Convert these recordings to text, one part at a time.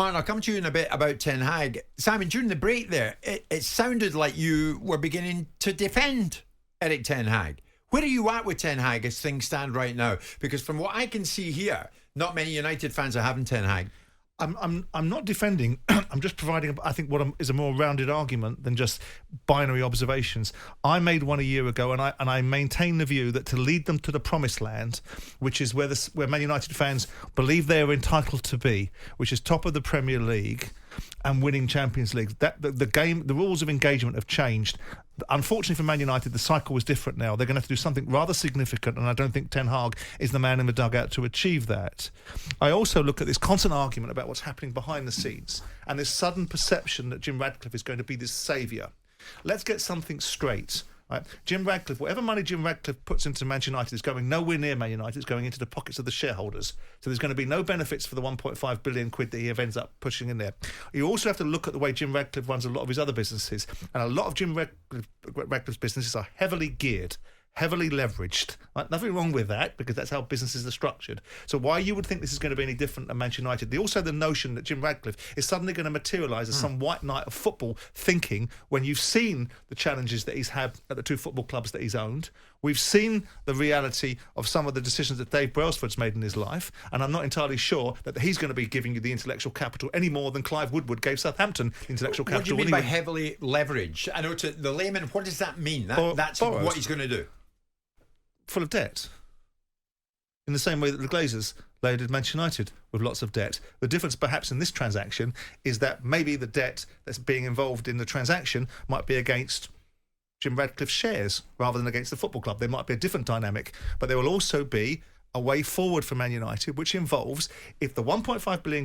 Martin, I'll come to you in a bit about Ten Hag. Simon, during the break there, it sounded like you were beginning to defend Erik Ten Hag. Where are you at with Ten Hag as things stand right now? Because from what I can see here, not many United fans are having Ten Hag. I'm not defending. I'm just providing, I think, what is a more rounded argument than just binary observations. I made one a year ago, and I maintain the view that to lead them to the promised land, which is where Man United fans believe they are entitled to be, which is top of the Premier League and winning Champions League. That the rules of engagement have changed. Unfortunately for Man United, the cycle is different now. They're going to have to do something rather significant, and I don't think Ten Hag is the man in the dugout to achieve that. I also look at this constant argument about what's happening behind the scenes and this sudden perception that Jim Ratcliffe is going to be this saviour. Let's get something straight. Right. Jim Ratcliffe, whatever money Jim Ratcliffe puts into Manchester United is going nowhere near Man United. It's going into the pockets of the shareholders. So there's going to be no benefits for the 1.5 billion quid that he ends up pushing in there. You also have to look at the way Jim Ratcliffe runs a lot of his other businesses. And a lot of Jim Ratcliffe's businesses are heavily geared, heavily leveraged. Right? Nothing wrong with that, because that's how businesses are structured. So why you would think this is going to be any different than Manchester United? Also the notion that Jim Ratcliffe is suddenly going to materialise as some white knight of football thinking, when you've seen the challenges that he's had at the two football clubs that he's owned. We've seen the reality of some of the decisions that Dave Brailsford's made in his life, and I'm not entirely sure that he's going to be giving you the intellectual capital any more than Clive Woodward gave Southampton intellectual capital. What do you mean by heavily leveraged? I know to the layman, what does that mean? That's what he's going to do. Full of debt. In the same way that the Glazers loaded Manchester United with lots of debt. The difference perhaps in this transaction is that maybe the debt that's being involved in the transaction might be against Jim Ratcliffe's shares rather than against the football club. There might be a different dynamic, but there will also be a way forward for Man United, which involves, if the 1.5 billion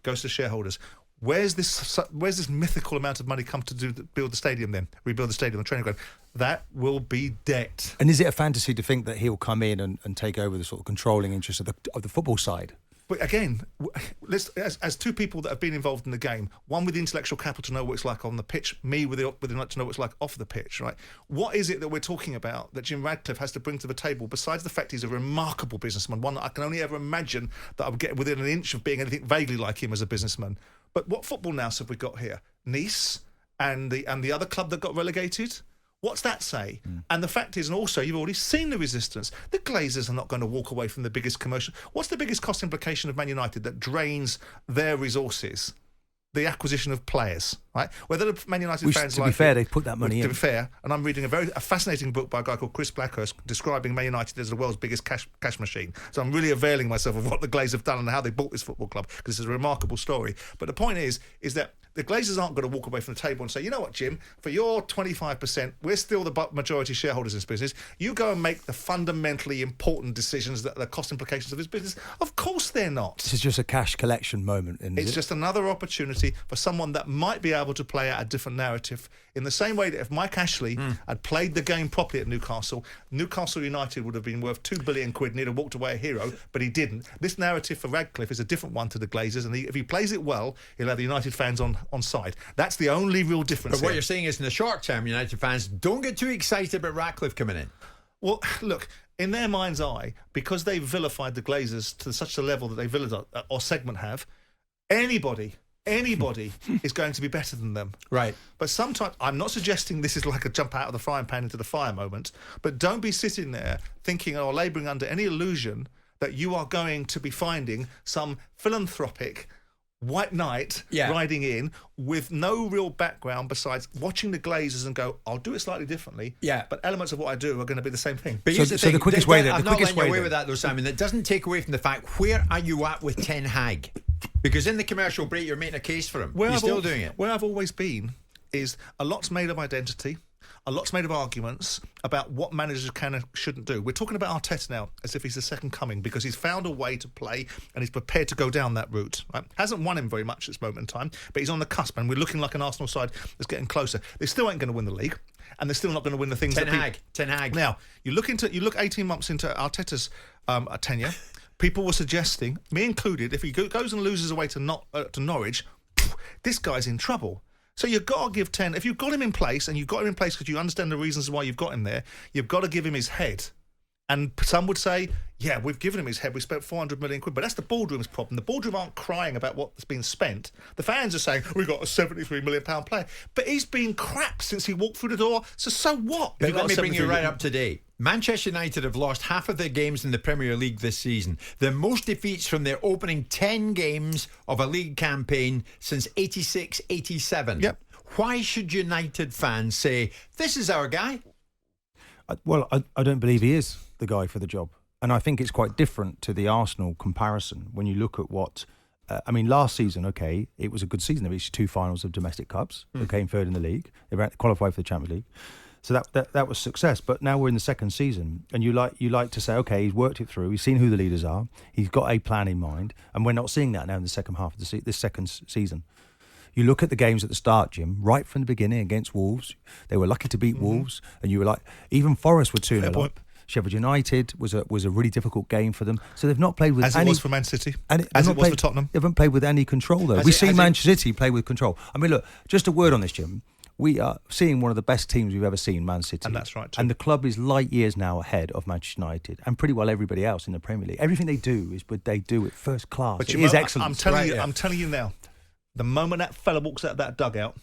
goes to shareholders, where's this mythical amount of money come to build the stadium then? Rebuild the stadium, the training ground? That will be debt. And is it a fantasy to think that he'll come in and take over the sort of controlling interest of the football side? But again, as two people that have been involved in the game, one with the intellectual capital to know what it's like on the pitch, me with the to know what it's like off the pitch, right? What is it that we're talking about that Jim Ratcliffe has to bring to the table, besides the fact he's a remarkable businessman, one that I can only ever imagine that I would get within an inch of being anything vaguely like him as a businessman? But what football nous have we got here? Nice and the other club that got relegated? What's that say? And the fact is, and also you've already seen the resistance. The Glazers are not going to walk away from the biggest commercial. What's the biggest cost implication of Man United that drains their resources? The acquisition of players, right? Whether the Man United fans to be fair, they put that money in. To be fair, and I'm reading a fascinating book by a guy called Chris Blackhurst describing Man United as the world's biggest cash machine. So I'm really availing myself of what the Glazers have done and how they bought this football club, because it's a remarkable story. But the point is that the Glazers aren't going to walk away from the table and say, you know what, Jim, for your 25%, we're still the majority shareholders in this business. You go and make the fundamentally important decisions that are the cost implications of this business. Of course they're not. This is just a cash collection moment. It's just another opportunity for someone that might be able to play out a different narrative, in the same way that if Mike Ashley had played the game properly at Newcastle United would have been worth 2 billion quid and he'd have walked away a hero, but he didn't. This narrative for Ratcliffe is a different one to the Glazers, and if he plays it well, he'll have the United fans on side. That's the only real difference. But what you're saying is, in the short term, United fans don't get too excited about Ratcliffe coming in. Well, look, in their mind's eye, because they've vilified the Glazers to such a level that they vilified, or segment have, anybody is going to be better than them. Right. But sometimes, I'm not suggesting this is like a jump out of the frying pan into the fire moment, but don't be sitting there thinking or labouring under any illusion that you are going to be finding some philanthropic white knight riding in with no real background besides watching the Glazers and go, I'll do it slightly differently. Yeah. But elements of what I do are going to be the same thing. But so the quickest way I'm not letting you away with that though, Simon. That doesn't take away from the fact, where are you at with Ten Hag? Because in the commercial break, you're making a case for him. You're still doing it. Where I've always been is a lot's made of identity. A lot's made of arguments about what managers can and shouldn't do. We're talking about Arteta now as if he's the second coming, because he's found a way to play and he's prepared to go down that route. Right? Hasn't won him very much at this moment in time, but he's on the cusp, and we're looking like an Arsenal side that's getting closer. They still ain't going to win the league, and they're still not going to win the things. Ten Hag. Now you look 18 months into Arteta's tenure. People were suggesting, me included, if he goes and loses away to Norwich, this guy's in trouble. So you've got to give 10. If you've got him in place, and you've got him in place because you understand the reasons why you've got him there, you've got to give him his head. And some would say, yeah, we've given him his head. We spent 400 million quid, but that's the boardroom's problem. The boardroom aren't crying about what's been spent. The fans are saying, we've got a £73 million player. But he's been crap since he walked through the door. So what? But let me bring you right up to date. Manchester United have lost half of their games in the Premier League this season. The most defeats from their opening 10 games of a league campaign since 86-87. Yep. Why should United fans say, this is our guy? I don't believe he is the guy for the job. And I think it's quite different to the Arsenal comparison when you look at what... last season, okay, it was a good season. They reached 2 finals of domestic cups. They came third in the league. They qualified for the Champions League. So that was success. But now we're in the second season, and you like to say, okay, he's worked it through. He's seen who the leaders are. He's got a plan in mind, and we're not seeing that now in the second half of this second season. You look at the games at the start, Jim, right from the beginning against Wolves. They were lucky to beat Wolves, and you were like, even Forest were 2-0 up. Sheffield United was a really difficult game for them. So they've not played with as any... it was for Man City, and as it was for Tottenham. They haven't played with any control, though. We've seen Manchester City play with control. I mean, look, just a word on this, Jim. We are seeing one of the best teams we've ever seen, Man City. And that's right, too. And the club is light years now ahead of Manchester United and pretty well everybody else in the Premier League. Everything they do is, but they do it first class. But it is excellent. I'm telling you now, the moment that fella walks out of that dugout,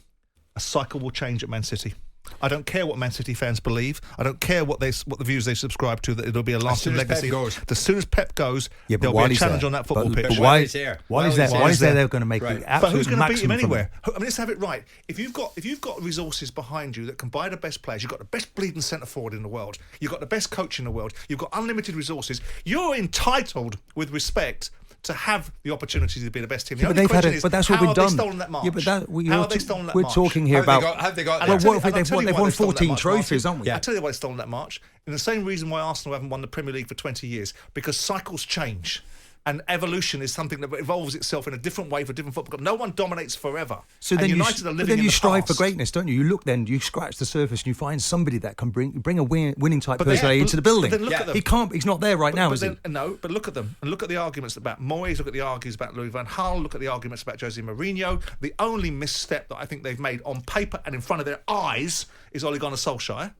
a cycle will change at Man City. I don't care what Man City fans believe. I don't care what the views they subscribe to, that it'll be a lasting legacy. As soon as Pep goes, there'll be a challenge on that football pitch. But why is there? They're going to make the absolute maximum. But who's going to beat him anywhere? I mean, let's have it right. If you've got resources behind you that can buy the best players, you've got the best bleeding centre forward in the world, you've got the best coach in the world, you've got unlimited resources, you're entitled, with respect, to have the opportunity to be the best team. The only question is, that's how what we've done. They stolen that march? How have they stolen that we're march? talking here about... Have they got they've won 14 trophies, haven't we? Yeah. I tell you why they stolen that march. And the same reason why Arsenal haven't won the Premier League for 20 years. Because cycles change. And evolution is something that evolves itself in a different way for different football clubs. No one dominates forever. So then you strive for greatness, don't you? You look then, you scratch the surface and you find somebody that can bring a winning type personality into the building. Then look at them. He can't. He's not there right now, is he? No, but look at them. And look at the arguments about Moyes, look at the arguments about Louis van Gaal, look at the arguments about Jose Mourinho. The only misstep that I think they've made on paper and in front of their eyes is Ole Gunnar Solskjaer.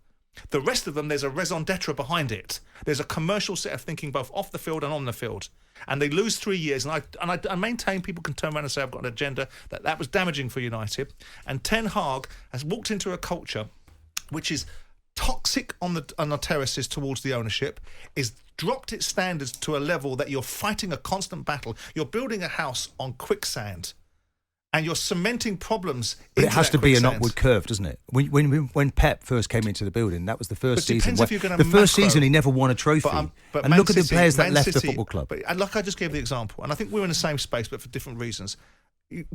The rest of them, there's a raison d'etre behind it. There's a commercial set of thinking both off the field and on the field. And they lose 3 years. And I maintain people can turn around and say, I've got an agenda, that was damaging for United. And Ten Hag has walked into a culture which is toxic on the terraces towards the ownership, is dropped its standards to a level that you're fighting a constant battle. You're building a house on quicksand. And you're cementing problems. But it has to be an upward curve, doesn't it? When Pep first came into the building, that was the first season. First season, he never won a trophy. But and look at the players that left the football club. And like I just gave the example, and I think we're in the same space, but for different reasons.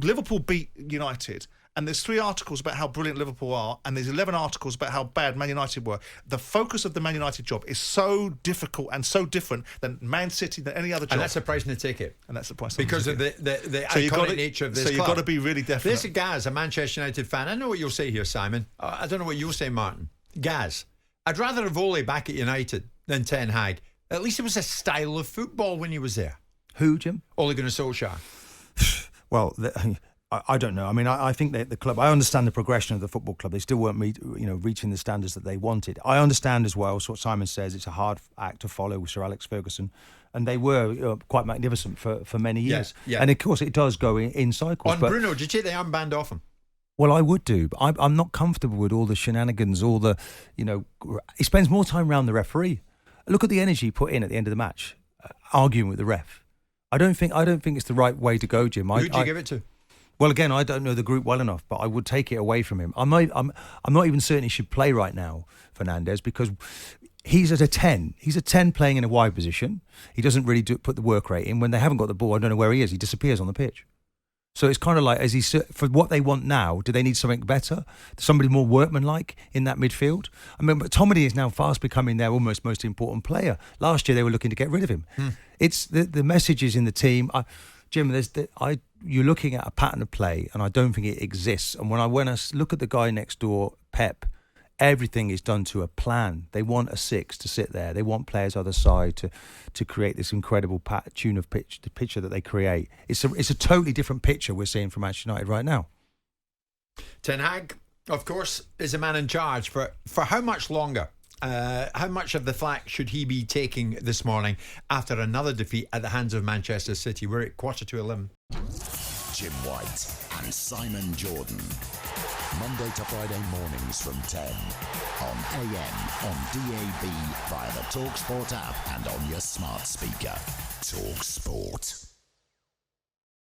Liverpool beat United, and there's 3 articles about how brilliant Liverpool are, and there's 11 articles about how bad Man United were. The focus of the Man United job is so difficult and so different than Man City, than any other job. And that's the price on the ticket. And that's the price because of the iconic nature of this club. So you've got to be really definite. This is Gaz, a Manchester United fan. I know what you'll say here, Simon. I don't know what you'll say, Martin. Gaz, I'd rather have Ole back at United than Ten Hag. At least it was a style of football when he was there. Who, Jim? Ole Gunnar Solskjaer. Well, I don't know. I mean, I think that the club, I understand the progression of the football club. They still weren't reaching the standards that they wanted. I understand as well, so what Simon says, it's a hard act to follow with Sir Alex Ferguson. And they were quite magnificent for many years. Yeah. And of course, it does go in cycles. On Bruno, did you take the armband off him? Well, I would do, but I'm not comfortable with all the shenanigans, he spends more time around the referee. Look at the energy he put in at the end of the match, arguing with the ref. I don't think it's the right way to go, Jim. Who'd you give it to? Well, again, I don't know the group well enough, but I would take it away from him. I'm not even certain he should play right now, Fernandes, because he's at a 10. He's a 10 playing in a wide position. He doesn't really put the work rate in. When they haven't got the ball, I don't know where he is. He disappears on the pitch. So it's kind of like, for what they want now, do they need something better? Somebody more workmanlike in that midfield? I mean, but Tomedy is now fast becoming their almost most important player. Last year, they were looking to get rid of him. It's the messages in the team. Jim, you're looking at a pattern of play, and I don't think it exists. And when I look at the guy next door, Pep, everything is done to a plan. They want a 6 to sit there. They want players either side to create this incredible tune of pitch, the picture that they create. It's a totally different picture we're seeing from Manchester United right now. Ten Hag, of course, is a man in charge for how much longer? How much of the flack should he be taking this morning after another defeat at the hands of Manchester City? We're at 11:15. Jim White and Simon Jordan. Monday to Friday mornings from 10 on AM, on DAB, via the talkSPORT app and on your smart speaker. talkSPORT.